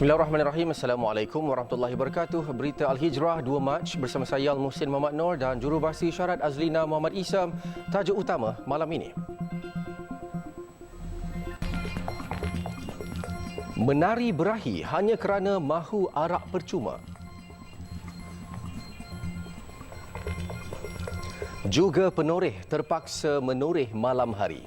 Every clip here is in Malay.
Bismillahirrahmanirrahim. Assalamualaikum warahmatullahi wabarakatuh. Berita Al-Hijrah 2 Mac bersama saya Al-Muhsin Muhammad Noor dan jurubahasi syarat Azlina Muhammad Isam. Tajuk utama malam ini. Menari berahi hanya kerana mahu arak percuma. Juga penoreh terpaksa menoreh malam hari.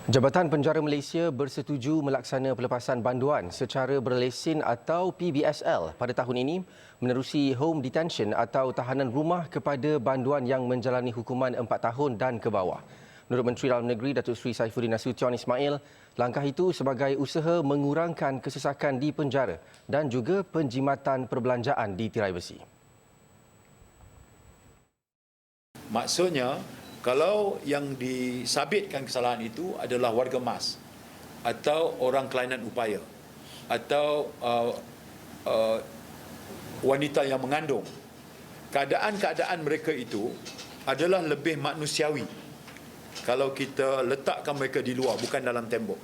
Jabatan Penjara Malaysia bersetuju melaksana pelepasan banduan secara berlesen atau PBSL pada tahun ini menerusi home detention atau tahanan rumah kepada banduan yang menjalani hukuman 4 tahun dan ke bawah. Menurut Menteri Dalam Negeri Datuk Seri Saifuddin Nasution Ismail, langkah itu sebagai usaha mengurangkan kesesakan di penjara dan juga penjimatan perbelanjaan di tirai besi. Maksudnya, kalau yang disabitkan kesalahan itu adalah warga mas atau orang kelainan upaya atau wanita yang mengandung, keadaan-keadaan mereka itu adalah lebih manusiawi kalau kita letakkan mereka di luar, bukan dalam tembok.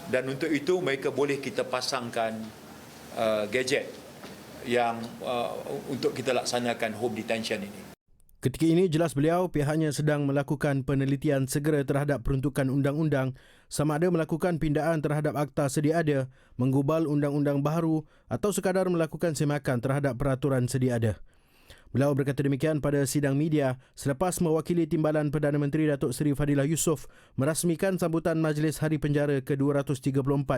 Dan untuk itu mereka boleh kita pasangkan gadget yang untuk kita laksanakan home detention ini. Ketika ini jelas beliau pihaknya sedang melakukan penelitian segera terhadap peruntukan undang-undang sama ada melakukan pindaan terhadap akta sedia ada, menggubal undang-undang baru atau sekadar melakukan semakan terhadap peraturan sedia ada. Beliau berkata demikian pada sidang media selepas mewakili Timbalan Perdana Menteri Datuk Seri Fadilah Yusof merasmikan sambutan Majlis Hari Penjara ke-234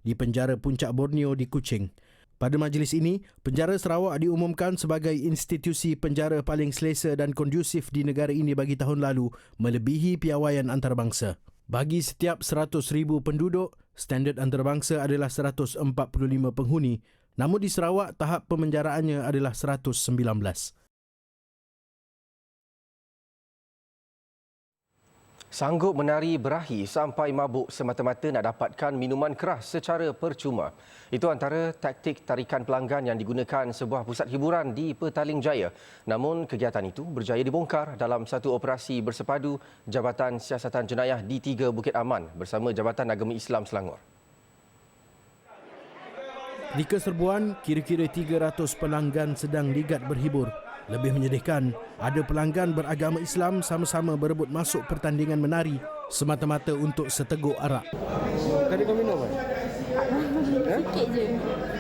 di Penjara Puncak Borneo di Kuching. Pada majlis ini, Penjara Sarawak diumumkan sebagai institusi penjara paling selesa dan kondusif di negara ini bagi tahun lalu, melebihi piawaian antarabangsa. Bagi setiap 100,000 penduduk, standard antarabangsa adalah 145 penghuni. Namun di Sarawak, tahap pemenjaraannya adalah 119. Sanggup menari berahi sampai mabuk semata-mata nak dapatkan minuman keras secara percuma. Itu antara taktik tarikan pelanggan yang digunakan sebuah pusat hiburan di Petaling Jaya. Namun kegiatan itu berjaya dibongkar dalam satu operasi bersepadu Jabatan Siasatan Jenayah D3 Bukit Aman bersama Jabatan Agama Islam Selangor. Di keserbuan, kira-kira 300 pelanggan sedang ligat berhibur. Lebih menyedihkan, ada pelanggan beragama Islam sama-sama berebut masuk pertandingan menari semata-mata untuk seteguk arak. Tadi kau minum kan? Sikit je.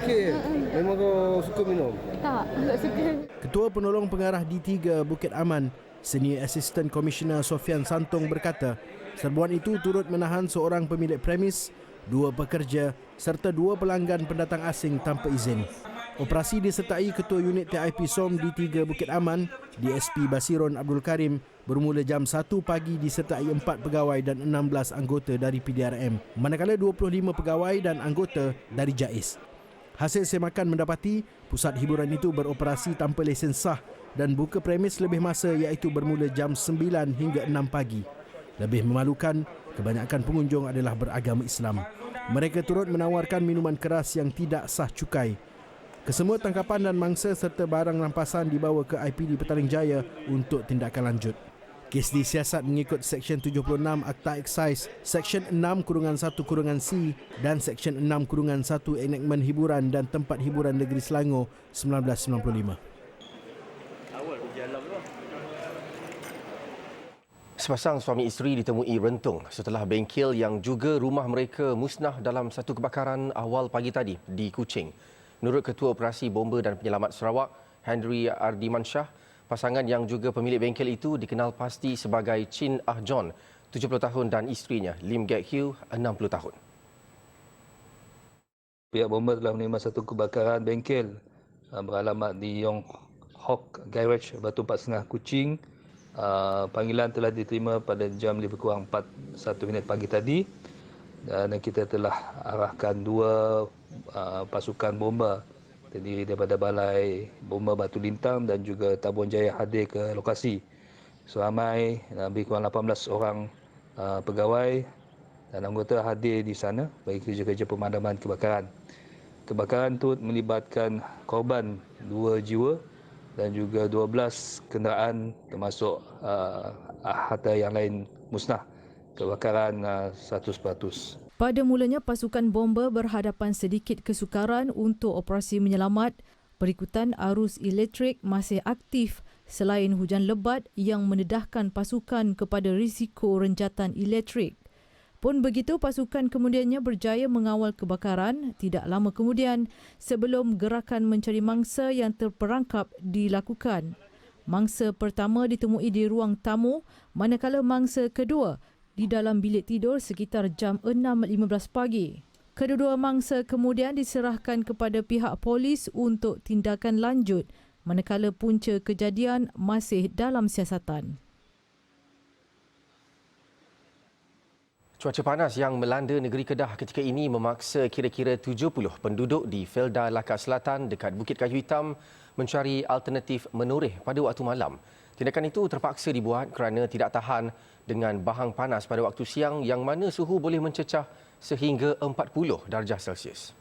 Sikit? Memang kau suka minum? Tak suka. Ketua Penolong Pengarah D3 Bukit Aman, Senior Assistant Commissioner Sofian Santong berkata, serbuan itu turut menahan seorang pemilik premis, 2 pekerja serta 2 pelanggan pendatang asing tanpa izin. Operasi disertai Ketua Unit TIP SOM D3 Bukit Aman, DSP Basiron Abdul Karim, bermula jam 1 pagi disertai 4 pegawai dan 16 anggota dari PDRM, manakala 25 pegawai dan anggota dari JAIS. Hasil semakan mendapati pusat hiburan itu beroperasi tanpa lesen sah dan buka premis lebih masa iaitu bermula jam 9 hingga 6 pagi. Lebih memalukan, kebanyakan pengunjung adalah beragama Islam. Mereka turut menawarkan minuman keras yang tidak sah cukai. Kesemua tangkapan dan mangsa serta barang rampasan dibawa ke IPD Petaling Jaya untuk tindakan lanjut. Kes disiasat mengikut Seksyen 76 Akta Eksais, Seksyen 6-1-C dan Seksyen 6-1 Enakmen Hiburan dan Tempat Hiburan Negeri Selangor 1995. Sepasang suami isteri ditemui rentung setelah bengkel yang juga rumah mereka musnah dalam satu kebakaran awal pagi tadi di Kuching. Menurut Ketua Operasi Bomba dan Penyelamat Sarawak, Henry Ardimansyah, pasangan yang juga pemilik bengkel itu dikenal pasti sebagai Chin Ah John, 70 tahun dan isterinya Lim Gek Hiu, 60 tahun. Pihak bomba telah menerima satu kebakaran bengkel beralamat di Yong Hock Garage, Batu 4.5 Kuching. Panggilan telah diterima pada jam lebih kurang 4:01 pagi tadi dan kita telah arahkan 2 pasukan bomba terdiri daripada Balai Bomba Batu Lintang dan juga Tabun Jaya hadir ke lokasi. Seramai lebih kurang 18 orang pegawai dan anggota hadir di sana bagi kerja-kerja pemadaman kebakaran. Kebakaran itu melibatkan korban 2 jiwa dan juga 12 kenderaan termasuk harta yang lain musnah. Kebakaran 100%. Pada mulanya pasukan bomber berhadapan sedikit kesukaran untuk operasi menyelamat. Berikutan arus elektrik masih aktif selain hujan lebat yang mendedahkan pasukan kepada risiko renjatan elektrik. Pun begitu, pasukan kemudiannya berjaya mengawal kebakaran tidak lama kemudian sebelum gerakan mencari mangsa yang terperangkap dilakukan. Mangsa pertama ditemui di ruang tamu, manakala mangsa kedua di dalam bilik tidur sekitar jam 6.15 pagi. Kedua-dua mangsa kemudian diserahkan kepada pihak polis untuk tindakan lanjut, manakala punca kejadian masih dalam siasatan. Cuaca panas yang melanda negeri Kedah ketika ini memaksa kira-kira 70 penduduk di Felda Lakar Selatan dekat Bukit Kayu Hitam mencari alternatif menoreh pada waktu malam. Tindakan itu terpaksa dibuat kerana tidak tahan dengan bahang panas pada waktu siang yang mana suhu boleh mencecah sehingga 40 darjah Celsius.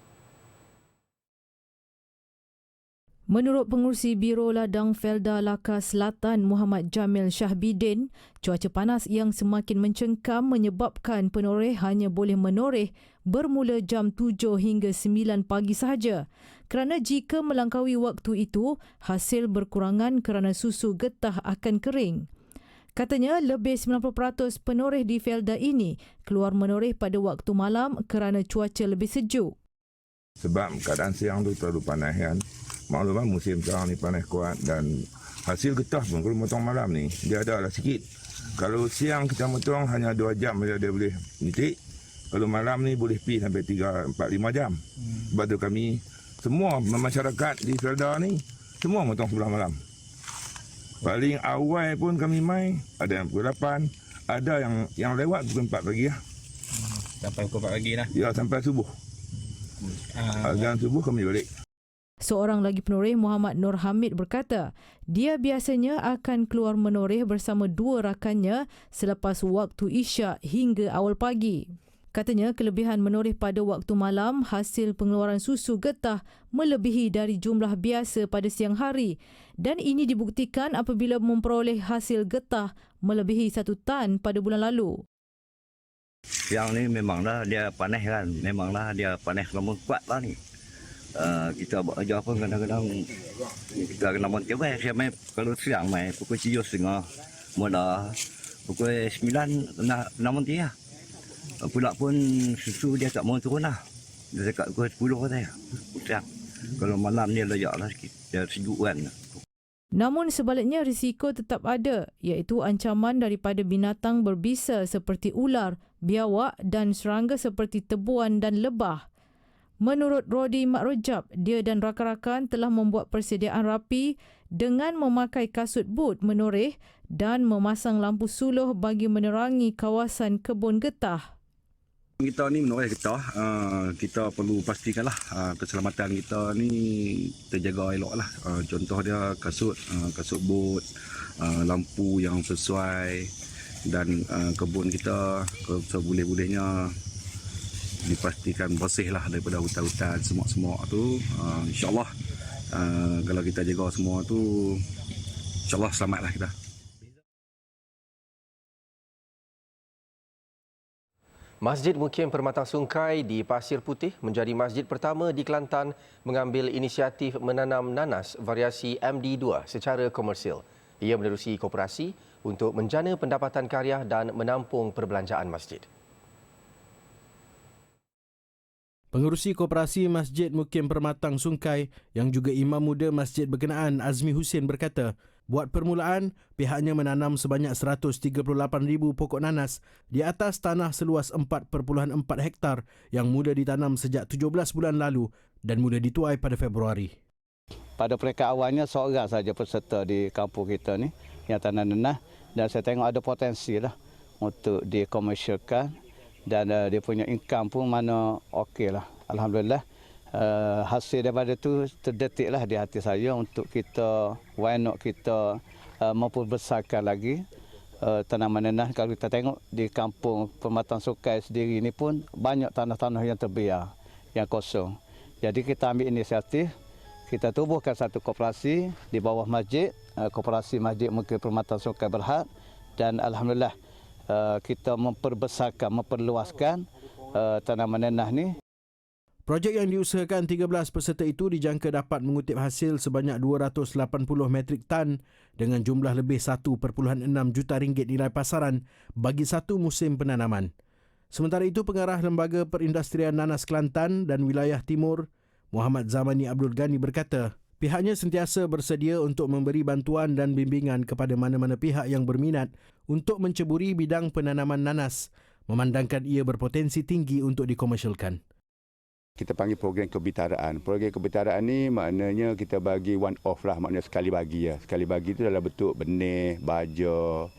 Menurut pengurusi Biro Ladang Felda Lakar Selatan Muhammad Jamil Shahbidin, cuaca panas yang semakin mencengkam menyebabkan penoreh hanya boleh menoreh bermula jam 7 hingga 9 pagi sahaja. Kerana jika melangkaui waktu itu, hasil berkurangan kerana susu getah akan kering. Katanya lebih 90% penoreh di Felda ini keluar menoreh pada waktu malam kerana cuaca lebih sejuk. Sebab keadaan siang tu terlalu panas kan. Maklumlah musim sekarang ni panas kuat dan hasil getah pun kalau motong malam ni dia adalah sikit. Kalau siang kita motong hanya 2 jam saja dia boleh nitik. Kalau malam ni boleh pergi sampai 3, 4, 5 jam. Sebab tu kami semua masyarakat di Felda ni semua motong sebelah malam. Paling awal pun kami mai ada yang pukul 8, ada yang lewat pukul 4 pagi lah. Sampai pukul 4 pagi lah. Ya, sampai subuh. Azan subuh kami balik. Seorang lagi penoreh, Muhammad Nur Hamid, berkata dia biasanya akan keluar menoreh bersama 2 rakannya selepas waktu isyak hingga awal pagi. Katanya kelebihan menoreh pada waktu malam hasil pengeluaran susu getah melebihi dari jumlah biasa pada siang hari dan ini dibuktikan apabila memperoleh hasil getah melebihi 1 tan pada bulan lalu. Siang ni memanglah dia panas kan, memanglah dia panas lama kuat lah ni. Kita buat kerja pun kadang-kadang kita kena montir baik. Saya main kalau siang main pukul 7.30 mula pukul 9 kena montir lah. Pula pun susu dia tak mau turun lah. Dia dekat pukul 10 katanya. Siang. Kalau malam ni lejak lah sikit. Dia sejuk kan. Namun sebaliknya risiko tetap ada iaitu ancaman daripada binatang berbisa seperti ular, biawak dan serangga seperti tebuan dan lebah. Menurut Rodi Mak Rojab, dia dan rakan-rakan telah membuat persediaan rapi dengan memakai kasut boot menoreh dan memasang lampu suluh bagi menerangi kawasan kebun getah. Kita ni menoreh getah, kita perlu pastikanlah keselamatan kita ni terjaga elok lah. Contoh dia kasut boot, lampu yang sesuai dan kebun kita seboleh-bolehnya dipastikan bersih lah daripada hutan-hutan, semua tu. InsyaAllah kalau kita jaga semua tu, InsyaAllah selamatlah kita. Masjid Mukim Permatang Sungkai di Pasir Putih menjadi masjid pertama di Kelantan mengambil inisiatif menanam nanas variasi MD2 secara komersial. Ia menerusi koperasi untuk menjana pendapatan karya dan menampung perbelanjaan masjid. Pengerusi Koperasi Masjid Mukim Permatang Sungkai yang juga Imam Muda Masjid berkenaan Azmi Hussein berkata, buat permulaan, pihaknya menanam sebanyak 138,000 pokok nanas di atas tanah seluas 4.4 hektar yang mula ditanam sejak 17 bulan lalu dan mula dituai pada Februari. Pada peringkat awalnya seorang saja peserta di kampung kita ni yang tanam nanas dan saya tengok ada potensi lah untuk dikomersialkan. Dan dia punya income pun mana okey lah. Alhamdulillah. Hasil daripada tu terdetik lah di hati saya untuk kita, why not kita memperbesarkan lagi tanaman nanas. Kalau kita tengok di kampung Permatang Sungkai sendiri ni pun banyak tanah-tanah yang terbiar, yang kosong. Jadi kita ambil inisiatif, kita tubuhkan satu koperasi di bawah masjid, koperasi Masjid Mukti Perkhidmatan Sungai Berhad, dan alhamdulillah kita memperbesarkan, memperluaskan tanaman nanah ni. Projek yang diusahakan 13 peserta itu dijangka dapat mengutip hasil sebanyak 280 metrik tan dengan jumlah lebih 1.6 juta ringgit nilai pasaran bagi satu musim penanaman. Sementara itu, Pengarah Lembaga Perindustrian Nanas Kelantan dan Wilayah Timur, Muhammad Zamani Abdul Ghani berkata, pihaknya sentiasa bersedia untuk memberi bantuan dan bimbingan kepada mana-mana pihak yang berminat untuk menceburi bidang penanaman nanas, memandangkan ia berpotensi tinggi untuk dikomersialkan. Kita panggil program kebitaraan. Program kebitaraan ni maknanya kita bagi one off lah, maknanya sekali bagi ya. Sekali bagi itu dalam bentuk benih, baja,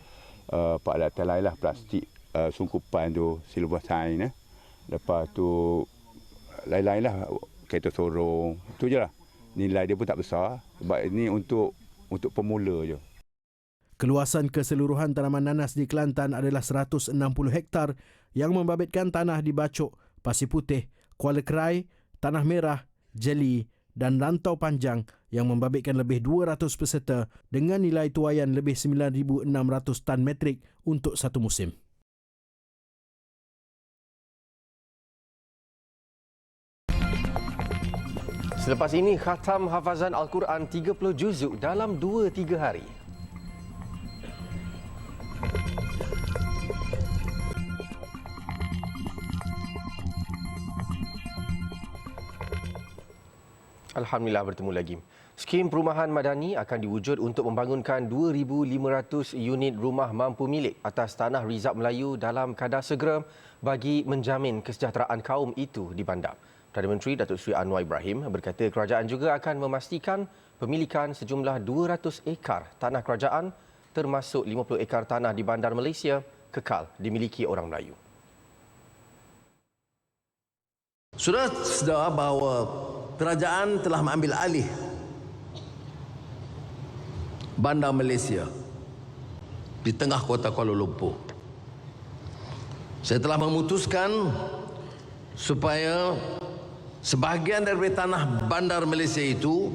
peralatan lain lah, plastik, sungkupan tu, silver sign. Lepas tu lain-lain lah, kereta sorong. Itu je lah. Nilai dia pun tak besar sebab ini untuk pemula je. Keluasan keseluruhan tanaman nanas di Kelantan adalah 160 hektar yang membabitkan tanah di Bacok, Pasir Putih, Kuala Kerai, Tanah Merah, Jeli dan Rantau Panjang yang membabitkan lebih 200 peserta dengan nilai tuaian lebih 9,600 tan metrik untuk satu musim. Selepas ini, khatam hafazan Al-Quran 30 juzuk dalam 2-3 hari. Alhamdulillah, bertemu lagi. Skim perumahan madani akan diwujud untuk membangunkan 2,500 unit rumah mampu milik atas tanah Rizab Melayu dalam kadar segera bagi menjamin kesejahteraan kaum itu di bandar. Perdana Menteri Datuk Seri Anwar Ibrahim berkata kerajaan juga akan memastikan pemilikan sejumlah 200 ekar tanah kerajaan termasuk 50 ekar tanah di bandar Malaysia kekal dimiliki orang Melayu. Sudah sedar bahawa kerajaan telah mengambil alih bandar Malaysia di tengah kota Kuala Lumpur. Saya telah memutuskan supaya sebahagian dari tanah bandar Malaysia itu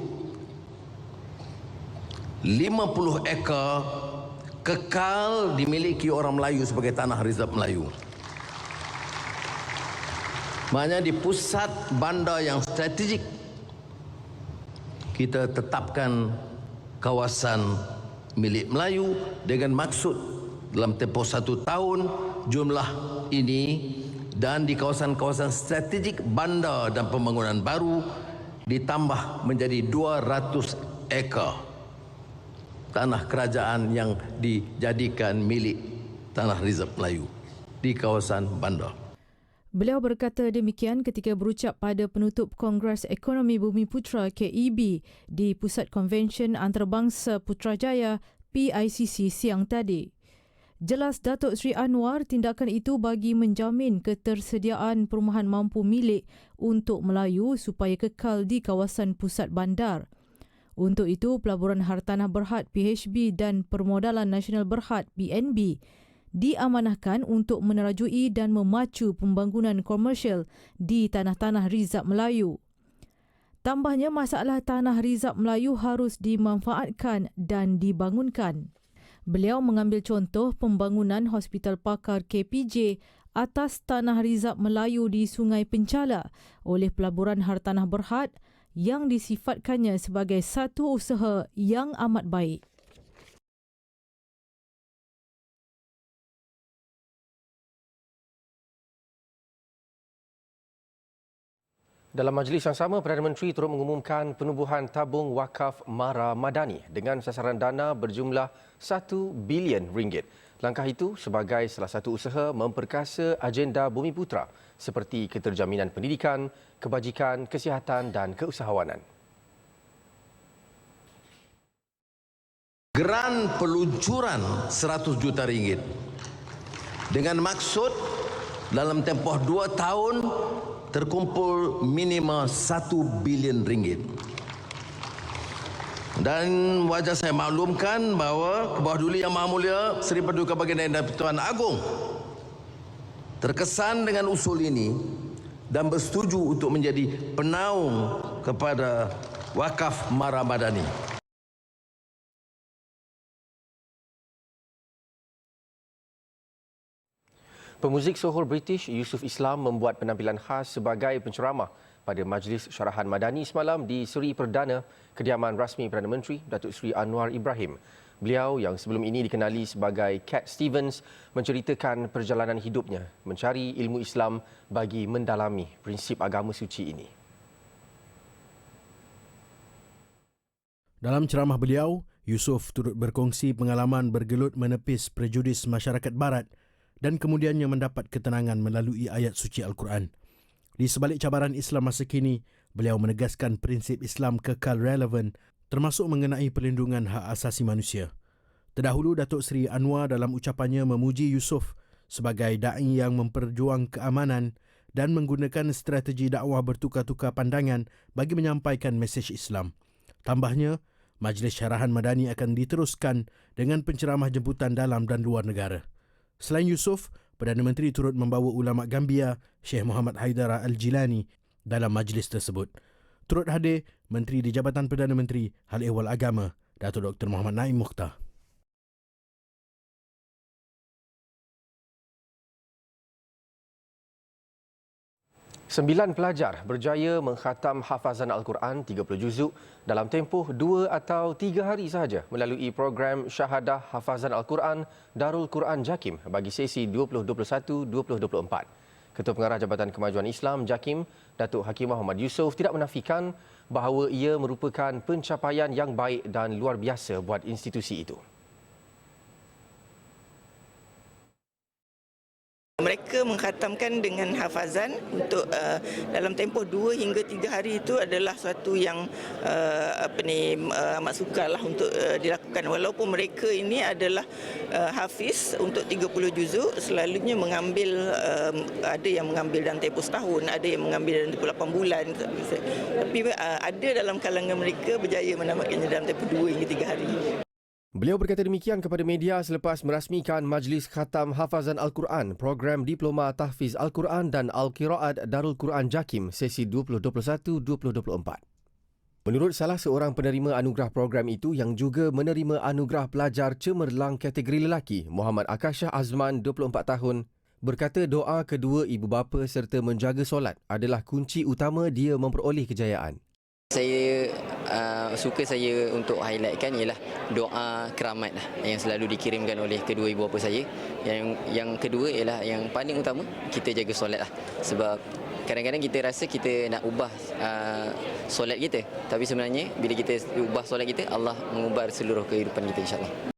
50 ekar kekal dimiliki orang Melayu sebagai tanah Rizab Melayu. Maknanya di pusat bandar yang strategik kita tetapkan kawasan milik Melayu dengan maksud dalam tempoh 1 tahun jumlah ini, dan di kawasan-kawasan strategik bandar dan pembangunan baru ditambah menjadi 200 ekar tanah kerajaan yang dijadikan milik tanah Rizab Melayu di kawasan bandar. Beliau berkata demikian ketika berucap pada penutup Kongres Ekonomi Bumiputra KEB di Pusat Konvensyen Antarabangsa Putrajaya PICC siang tadi. Jelas Datuk Seri Anwar, tindakan itu bagi menjamin ketersediaan perumahan mampu milik untuk Melayu supaya kekal di kawasan pusat bandar. Untuk itu, Pelaburan Hartanah Berhad PHB dan Permodalan Nasional Berhad PNB diamanahkan untuk menerajui dan memacu pembangunan komersial di tanah-tanah Rizab Melayu. Tambahnya, masalah tanah Rizab Melayu harus dimanfaatkan dan dibangunkan. Beliau mengambil contoh pembangunan Hospital Pakar KPJ atas tanah Rizab Melayu di Sungai Penchala oleh Pelaburan Hartanah Berhad yang disifatkannya sebagai satu usaha yang amat baik. Dalam majlis yang sama, Perdana Menteri turut mengumumkan penubuhan tabung wakaf Mara Madani dengan sasaran dana berjumlah 1 bilion ringgit. Langkah itu sebagai salah satu usaha memperkasa agenda Bumiputra seperti keterjaminan pendidikan, kebajikan, kesihatan dan keusahawanan. Geran peluncuran 100 juta ringgit dengan maksud dalam tempoh 2 tahun terkumpul minima 1 bilion ringgit. Dan wajar saya maklumkan bahawa Kebawah Duli Yang Maha Mulia Seri Paduka Baginda dan Pertuan Agong terkesan dengan usul ini dan bersetuju untuk menjadi penaung kepada Wakaf Mara Madani. Pemuzik sohor British Yusuf Islam membuat penampilan khas sebagai penceramah pada Majlis Syarahan Madani semalam di Seri Perdana Kediaman Rasmi Perdana Menteri Datuk Seri Anwar Ibrahim. Beliau yang sebelum ini dikenali sebagai Cat Stevens menceritakan perjalanan hidupnya mencari ilmu Islam bagi mendalami prinsip agama suci ini. Dalam ceramah beliau, Yusuf turut berkongsi pengalaman bergelut menepis prejudis masyarakat barat dan kemudiannya mendapat ketenangan melalui ayat suci Al-Quran. Di sebalik cabaran Islam masa kini, beliau menegaskan prinsip Islam kekal relevan termasuk mengenai perlindungan hak asasi manusia. Terdahulu, Datuk Seri Anwar dalam ucapannya memuji Yusuf sebagai da'i yang memperjuang keamanan dan menggunakan strategi dakwah bertukar-tukar pandangan bagi menyampaikan mesej Islam. Tambahnya, Majlis Syarahan Madani akan diteruskan dengan penceramah jemputan dalam dan luar negara. Selain Yusuf, Perdana Menteri turut membawa ulama Gambia, Syekh Muhammad Haidar Al-Jilani dalam majlis tersebut. Turut hadir Menteri di Jabatan Perdana Menteri Hal Ehwal Agama, Datuk Dr. Muhammad Naim Mukhtar. Sembilan pelajar berjaya mengkhatam hafazan Al-Quran 30 juzuk dalam tempoh 2 atau 3 hari sahaja melalui program Syahadah Hafazan Al-Quran Darul Quran JAKIM bagi sesi 2021-2024. Ketua Pengarah Jabatan Kemajuan Islam JAKIM, Datuk Hakim Muhammad Yusof tidak menafikan bahawa ia merupakan pencapaian yang baik dan luar biasa buat institusi itu. Mereka mengkhatamkan dengan hafazan untuk dalam tempoh 2 hingga 3 hari itu adalah suatu yang amat sukarlah untuk dilakukan. Walaupun mereka ini adalah hafiz untuk 30 juzuk, selalunya mengambil ada yang mengambil dalam tempoh setahun, ada yang mengambil dalam tempoh 8 bulan. Tapi ada dalam kalangan mereka berjaya menamatkannya dalam tempoh 2 hingga 3 hari. Beliau berkata demikian kepada media selepas merasmikan Majlis Khatam Hafazan Al-Quran, program Diploma Tahfiz Al-Quran dan Al-Qiraat Darul Quran JAKIM sesi 2021-2024. Menurut salah seorang penerima anugerah program itu yang juga menerima anugerah pelajar cemerlang kategori lelaki, Muhammad Akashah Azman, 24 tahun, berkata doa kedua ibu bapa serta menjaga solat adalah kunci utama dia memperoleh kejayaan. Saya suka saya untuk highlightkan ialah doa keramat lah yang selalu dikirimkan oleh kedua ibu bapa saya. Yang kedua ialah yang paling utama, kita jaga solat lah. Sebab kadang-kadang kita rasa kita nak ubah solat kita, tapi sebenarnya bila kita ubah solat kita, Allah mengubah seluruh kehidupan kita, insyaAllah.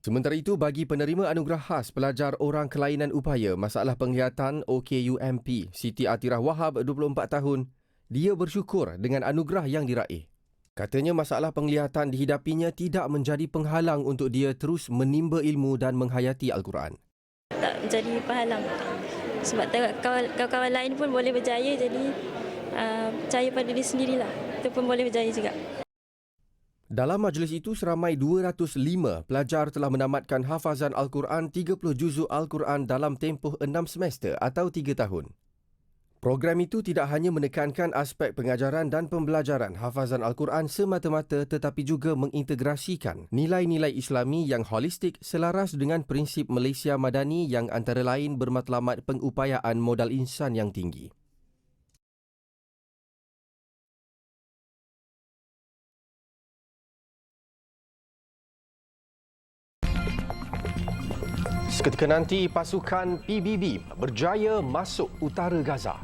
Sementara itu, bagi penerima anugerah khas pelajar orang kelainan upaya masalah penglihatan OKUMP, Siti Atirah Wahab, 24 tahun, dia bersyukur dengan anugerah yang diraih. Katanya masalah penglihatan dihidapinya tidak menjadi penghalang untuk dia terus menimba ilmu dan menghayati Al-Quran. Tak menjadi penghalang. Sebab kawan-kawan lain pun boleh berjaya, jadi percaya pada diri sendirilah. Itu pun boleh berjaya juga. Dalam majlis itu, seramai 205 pelajar telah menamatkan hafazan Al-Quran 30 juzuk Al-Quran dalam tempoh 6 semester atau 3 tahun. Program itu tidak hanya menekankan aspek pengajaran dan pembelajaran hafazan Al-Quran semata-mata tetapi juga mengintegrasikan nilai-nilai Islami yang holistik selaras dengan prinsip Malaysia Madani yang antara lain bermatlamat pengupayaan modal insan yang tinggi. Seketika nanti, pasukan PBB berjaya masuk utara Gaza.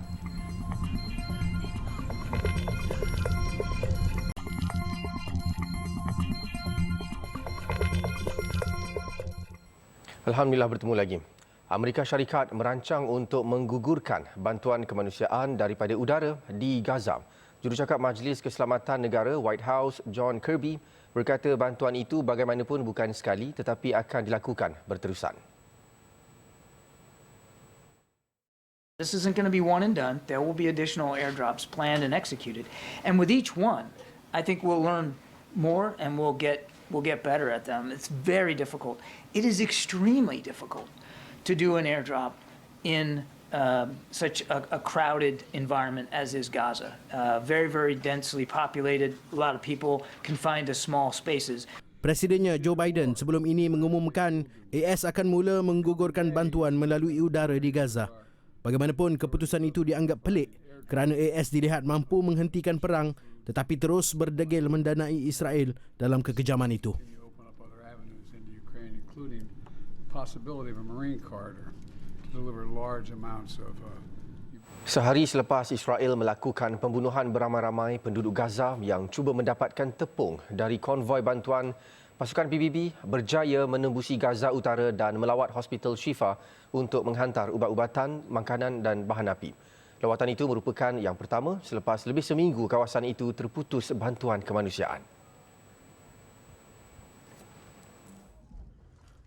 Alhamdulillah bertemu lagi. Amerika Syarikat merancang untuk menggugurkan bantuan kemanusiaan daripada udara di Gaza. Jurucakap Majlis Keselamatan Negara White House, John Kirby, berkata bantuan itu bagaimanapun bukan sekali tetapi akan dilakukan berterusan. This isn't going to be one and done. There will be additional airdrops planned and executed. And with each one, I think we'll learn more and we'll get better at them. It's very difficult. It is extremely difficult to do an airdrop in such a crowded environment as is Gaza. Very, very densely populated, a lot of people confined to small spaces. Presidennya Joe Biden sebelum ini mengumumkan AS akan mula menggugurkan bantuan melalui udara di Gaza. Bagaimanapun, keputusan itu dianggap pelik kerana AS dilihat mampu menghentikan perang tetapi terus berdegil mendanai Israel dalam kekejaman itu. Sehari selepas Israel melakukan pembunuhan beramai-ramai penduduk Gaza yang cuba mendapatkan tepung dari konvoi bantuan, pasukan PBB berjaya menembusi Gaza Utara dan melawat Hospital Shifa untuk menghantar ubat-ubatan, makanan dan bahan api. Lawatan itu merupakan yang pertama selepas lebih seminggu kawasan itu terputus bantuan kemanusiaan.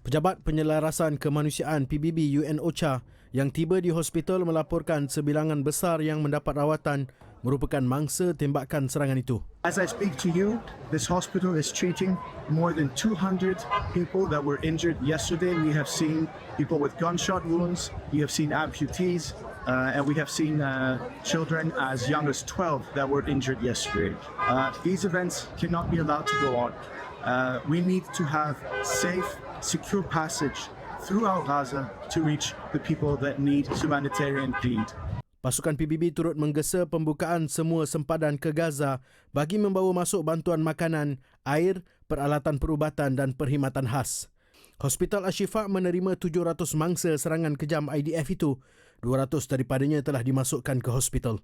Pejabat Penyelarasan Kemanusiaan PBB UNOCHA yang tiba di hospital melaporkan sebilangan besar yang mendapat rawatan merupakan mangsa tembakan serangan itu. As I speak to you, this hospital is treating more than 200 people that were injured yesterday. We have seen people with gunshot wounds, we have seen amputees, and we have seen children as young as 12 that were injured yesterday. These events cannot be allowed to go on. We need to have safe, secure passage throughout Gaza to reach the people that need humanitarian aid. Pasukan PBB turut menggesa pembukaan semua sempadan ke Gaza bagi membawa masuk bantuan makanan, air, peralatan perubatan dan perkhidmatan khas. Hospital Al-Shifa menerima 700 mangsa serangan kejam IDF itu. 200 daripadanya telah dimasukkan ke hospital.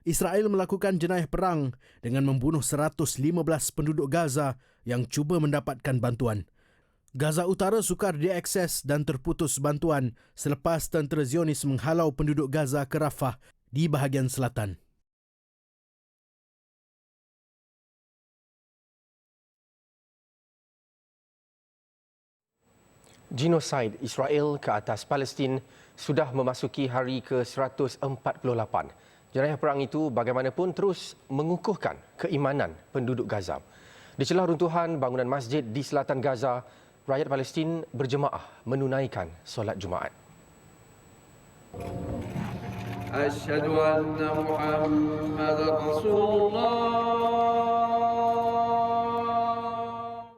Israel melakukan jenayah perang dengan membunuh 115 penduduk Gaza yang cuba mendapatkan bantuan. Gaza Utara sukar diakses dan terputus bantuan selepas tentera Zionis menghalau penduduk Gaza ke Rafah di bahagian selatan. Genosid Israel ke atas Palestin sudah memasuki hari ke-148. Jenayah perang itu bagaimanapun terus mengukuhkan keimanan penduduk Gaza. Di celah runtuhan bangunan masjid di selatan Gaza, rakyat Palestin berjemaah menunaikan solat Jumaat. Asyhadu anna Muhammadar Rasulullah.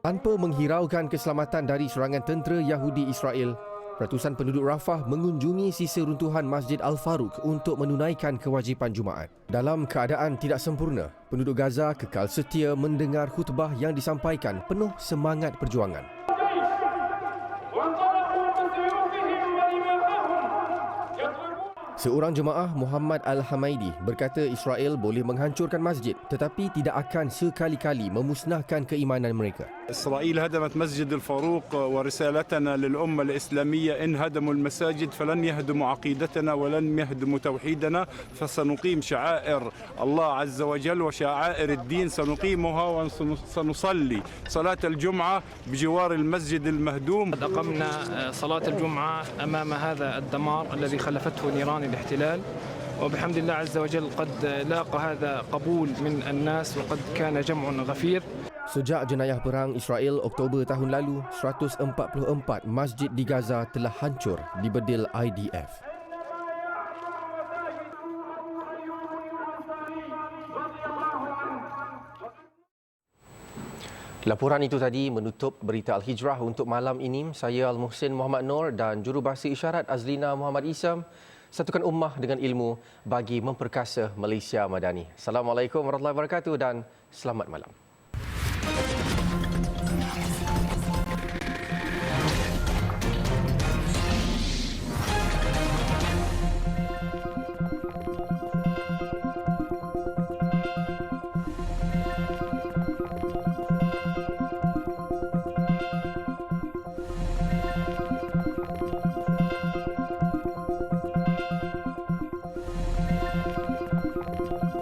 Tanpa menghiraukan keselamatan dari serangan tentera Yahudi Israel, ratusan penduduk Rafah mengunjungi sisa runtuhan Masjid Al-Faruq untuk menunaikan kewajipan Jumaat. Dalam keadaan tidak sempurna, penduduk Gaza kekal setia mendengar khutbah yang disampaikan penuh semangat perjuangan. Seorang jemaah Muhammad Al-Hamaidi berkata Israel boleh menghancurkan masjid tetapi tidak akan sekali-kali memusnahkan keimanan mereka. إسرائيل هدمت مسجد الفاروق ورسالتنا للأمة الإسلامية إن هدموا المساجد فلن يهدموا عقيدتنا ولن يهدموا توحيدنا فسنقيم شعائر الله عز وجل وشعائر الدين سنقيمها وسنصلي صلاة الجمعة بجوار المسجد المهدوم. أقمنا صلاة الجمعة أمام هذا الدمار الذي خلفته نيران الاحتلال وبحمد الله عز وجل قد لاقى هذا قبول من الناس وقد كان جمع غفير. Sejak jenayah perang Israel Oktober tahun lalu, 144 masjid di Gaza telah hancur di bedil IDF. Laporan itu tadi menutup berita Al-Hijrah untuk malam ini. Saya Al-Muhsin Muhammad Nur dan jurubahasa isyarat Azlina Muhammad Isam. Satukan ummah dengan ilmu bagi memperkasa Malaysia Madani. Assalamualaikum warahmatullahi wabarakatuh dan selamat malam.